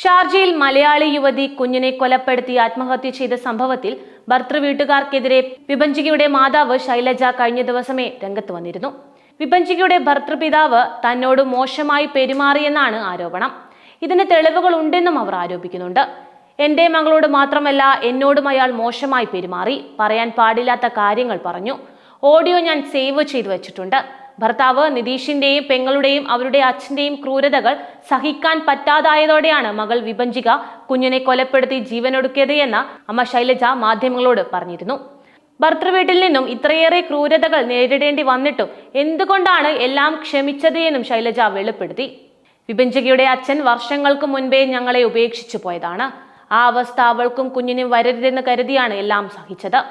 ഷാർജയിൽ മലയാളി യുവതി കുഞ്ഞിനെ കൊലപ്പെടുത്തി ആത്മഹത്യ ചെയ്ത സംഭവത്തിൽ ഭർതൃവീട്ടുകാർക്കെതിരെ വിഭജികയുടെ മാതാവ് ശൈലജ കഴിഞ്ഞ ദിവസമേ രംഗത്ത് വന്നിരുന്നു. വിഭജികയുടെ ഭർതൃപിതാവ് തന്നോട് മോശമായി പെരുമാറിയെന്നാണ് ആരോപണം. ഇതിന് തെളിവുകൾ ഉണ്ടെന്നും അവർ ആരോപിക്കുന്നുണ്ട്. എന്റെ മകളോട് മാത്രമല്ല, എന്നോടും അയാൾ മോശമായി പെരുമാറി, പറയാൻ പാടില്ലാത്ത കാര്യങ്ങൾ പറഞ്ഞു. ഓഡിയോ ഞാൻ സേവ് ചെയ്തു വെച്ചിട്ടുണ്ട്. ഭർത്താവ് നിതീഷിന്റെയും പെങ്ങളുടെയും അവരുടെ അച്ഛന്റെയും ക്രൂരതകൾ സഹിക്കാൻ പറ്റാതായതോടെയാണ് മകൾ വിഭജിക കുഞ്ഞിനെ കൊലപ്പെടുത്തി ജീവനൊടുക്കിയത് എന്ന് അമ്മ ശൈലജ മാധ്യമങ്ങളോട് പറഞ്ഞിരുന്നു. ഭർതൃവീട്ടിൽ നിന്നും ഇത്രയേറെ ക്രൂരതകൾ നേരിടേണ്ടി വന്നിട്ടും എന്തുകൊണ്ടാണ് എല്ലാം ക്ഷമിച്ചത് എന്നും ശൈലജ വെളിപ്പെടുത്തി. വിഭജികയുടെ അച്ഛൻ വർഷങ്ങൾക്ക് മുൻപേ ഞങ്ങളെ ഉപേക്ഷിച്ചു പോയതാണ്. ആ അവസ്ഥ അവൾക്കും കുഞ്ഞിനും വരരുതെന്ന് കരുതിയാണ് എല്ലാം സഹിച്ചത്.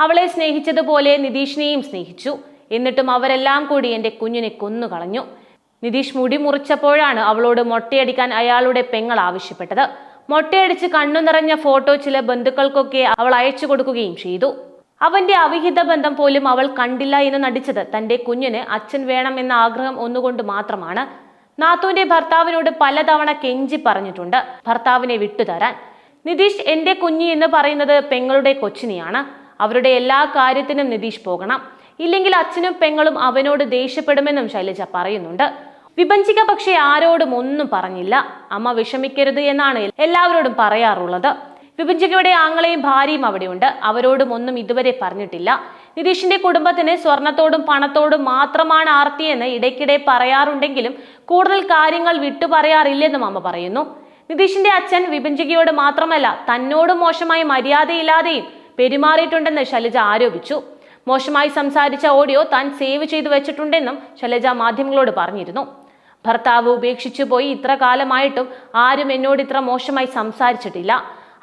അവളെ സ്നേഹിച്ചതുപോലെ നിതീഷിനെയും സ്നേഹിച്ചു. എന്നിട്ടും അവരെല്ലാം കൂടി എൻ്റെ കുഞ്ഞിനെ കൊന്നുകളഞ്ഞു. നിതീഷ് മുടി മുറിച്ചപ്പോഴാണ് അവളോട് മൊട്ടയടിക്കാൻ അയാളുടെ പെങ്ങൾ ആവശ്യപ്പെട്ടത്. മൊട്ടയടിച്ച് കണ്ണു നിറഞ്ഞ ഫോട്ടോ ചില ബന്ധുക്കൾക്കൊക്കെ അവൾ അയച്ചു കൊടുക്കുകയും ചെയ്തു. അവന്റെ അവിഹിത ബന്ധം പോലും അവൾ കണ്ടില്ല എന്ന് നടിച്ചത് തന്റെ കുഞ്ഞിന് അച്ഛൻ വേണം എന്ന ആഗ്രഹം ഒന്നുകൊണ്ട് മാത്രമാണ്. നാത്തൂന്റെ ഭർത്താവിനോട് പലതവണ കെഞ്ചി പറഞ്ഞിട്ടുണ്ട് ഭർത്താവിനെ വിട്ടുതരാൻ. നിതീഷ് എന്റെ കുഞ്ഞി എന്ന് പറയുന്നത് പെങ്ങളുടെ കൊച്ചിനെയാണ്. അവരുടെ എല്ലാ കാര്യത്തിനും നിതീഷ് പോകണം, ഇല്ലെങ്കിൽ അച്ഛനും പെങ്ങളും അവനോട് ദേഷ്യപ്പെടുമെന്നും ശൈലജ പറയുന്നുണ്ട്. വിഭജിക പക്ഷേ ആരോടും ഒന്നും പറഞ്ഞില്ല. അമ്മ വിഷമിക്കരുത് എന്നാണ് എല്ലാവരോടും പറയാറുള്ളത്. വിഭജികയുടെ ആങ്ങളെയും ഭാര്യയും അവിടെയുണ്ട്. അവരോടും ഒന്നും ഇതുവരെ പറഞ്ഞിട്ടില്ല. നിതീഷിന്റെ കുടുംബത്തിന് സ്വർണത്തോടും പണത്തോടും മാത്രമാണ് ആർത്തിയെന്ന് ഇടയ്ക്കിടെ പറയാറുണ്ടെങ്കിലും കൂടുതൽ കാര്യങ്ങൾ വിട്ടു പറയാറില്ലെന്നും അമ്മ പറയുന്നു. നിതീഷിന്റെ അച്ഛൻ വിഭജികയോട് മാത്രമല്ല, തന്നോടും മോശമായി മര്യാദയില്ലാതെയും പെരുമാറിയിട്ടുണ്ടെന്ന് ശൈലജ ആരോപിച്ചു. മോശമായി സംസാരിച്ച ഓഡിയോ താൻ സേവ് ചെയ്തു വെച്ചിട്ടുണ്ടെന്നും ശൈലജ മാധ്യമങ്ങളോട് പറഞ്ഞിരുന്നു. ഭർത്താവ് ഉപേക്ഷിച്ചു പോയി ഇത്ര കാലമായിട്ടും ആരും എന്നോട് ഇത്ര മോശമായി സംസാരിച്ചിട്ടില്ല.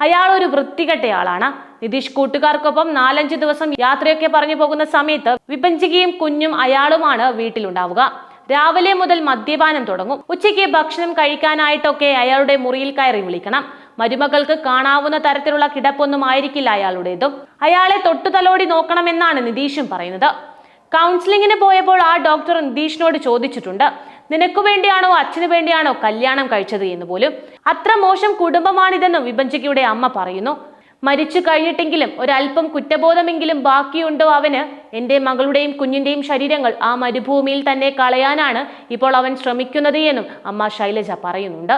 അയാൾ ഒരു വൃത്തികെട്ടയാളാണ്. നിതീഷ് കൂട്ടുകാർക്കൊപ്പം 4-5 ദിവസം യാത്രയൊക്കെ പറഞ്ഞു പോകുന്ന സമയത്ത് വിഭജികയും കുഞ്ഞും അയാളുമാണ് വീട്ടിലുണ്ടാവുക. രാവിലെ മുതൽ മദ്യപാനം തുടങ്ങും. ഉച്ചയ്ക്ക് ഭക്ഷണം കഴിക്കാനായിട്ടൊക്കെ അയാളുടെ മുറിയിൽ കയറി വിളിക്കണം. മരുമകൾക്ക് കാണാവുന്ന തരത്തിലുള്ള കിടപ്പൊന്നും ആയിരിക്കില്ല അയാളുടേതും. അയാളെ തൊട്ടുതലോടി നോക്കണമെന്നാണ് നിതീഷും പറയുന്നത്. കൗൺസിലിങ്ങിന് പോയപ്പോൾ ആ ഡോക്ടർ നിതീഷിനോട് ചോദിച്ചിട്ടുണ്ട്, നിനക്കു വേണ്ടിയാണോ അച്ഛനു വേണ്ടിയാണോ കല്യാണം കഴിച്ചത് എന്ന് പോലും. അത്ര മോശം കുടുംബമാണിതെന്നും വിഭജികയുടെ അമ്മ പറയുന്നു. മരിച്ചു കഴിഞ്ഞിട്ടെങ്കിലും ഒരല്പം കുറ്റബോധമെങ്കിലും ബാക്കിയുണ്ടോ അവന്? എന്റെ മകളുടെയും കുഞ്ഞിന്റെയും ശരീരങ്ങൾ ആ മരുഭൂമിയിൽ തന്നെ കളയാനാണ് ഇപ്പോൾ അവൻ ശ്രമിക്കുന്നത് എന്നും അമ്മ ശൈലജ പറയുന്നുണ്ട്.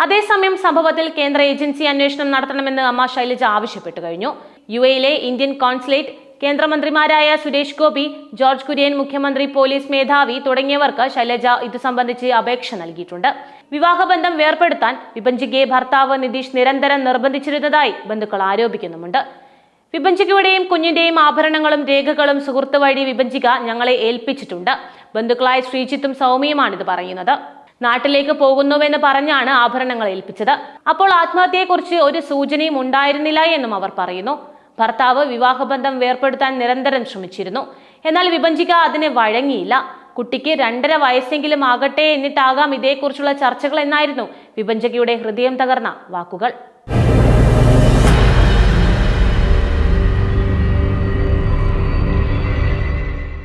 അതേസമയം സംഭവത്തിൽ കേന്ദ്ര ഏജൻസി അന്വേഷണം നടത്തണമെന്ന് അമ്മ ശൈലജ ആവശ്യപ്പെട്ടു കഴിഞ്ഞു. UAE ഇന്ത്യൻ കോൺസുലേറ്റ്, കേന്ദ്രമന്ത്രിമാരായ സുരേഷ് ഗോപി, ജോർജ് കുര്യൻ, മുഖ്യമന്ത്രി, പോലീസ് മേധാവി തുടങ്ങിയവർക്ക് ശൈലജ ഇത് സംബന്ധിച്ച് അപേക്ഷ നൽകിയിട്ടുണ്ട്. വിവാഹബന്ധം വേർപെടുത്താൻ വിഭജികയെ ഭർത്താവ് നിതീഷ് നിരന്തരം നിർബന്ധിച്ചിരുന്നതായി ബന്ധുക്കൾ ആരോപിക്കുന്നുമുണ്ട്. വിഭജികയുടെയും കുഞ്ഞിന്റെയും ആഭരണങ്ങളും രേഖകളും സുഹൃത്ത് വഴി വിഭജിക ഞങ്ങളെ ഏൽപ്പിച്ചിട്ടുണ്ട്. ബന്ധുക്കളായ ശ്രീജിത്തും സൗമ്യയുമാണ് ഇത് പറയുന്നത്. നാട്ടിലേക്ക് പോകുന്നുവെന്ന് പറഞ്ഞാണ് ആഭരണങ്ങൾ ഏൽപ്പിച്ചത്. അപ്പോൾ ആത്മഹത്യയെക്കുറിച്ച് ഒരു സൂചനയും ഉണ്ടായിരുന്നില്ല എന്നും അവർ പറയുന്നു. ഭർത്താവ് വിവാഹബന്ധം വേർപെടുത്താൻ നിരന്തരം ശ്രമിച്ചിരുന്നു. എന്നാൽ വിഭജിക അതിന് വഴങ്ങിയില്ല. കുട്ടിക്ക് 2.5 വയസ്സെങ്കിലും ആകട്ടെ എന്നിട്ടാകാം ഇതേക്കുറിച്ചുള്ള ചർച്ചകൾ എന്നായിരുന്നു വിഭജികയുടെ ഹൃദയം തകർന്ന വാക്കുകൾ.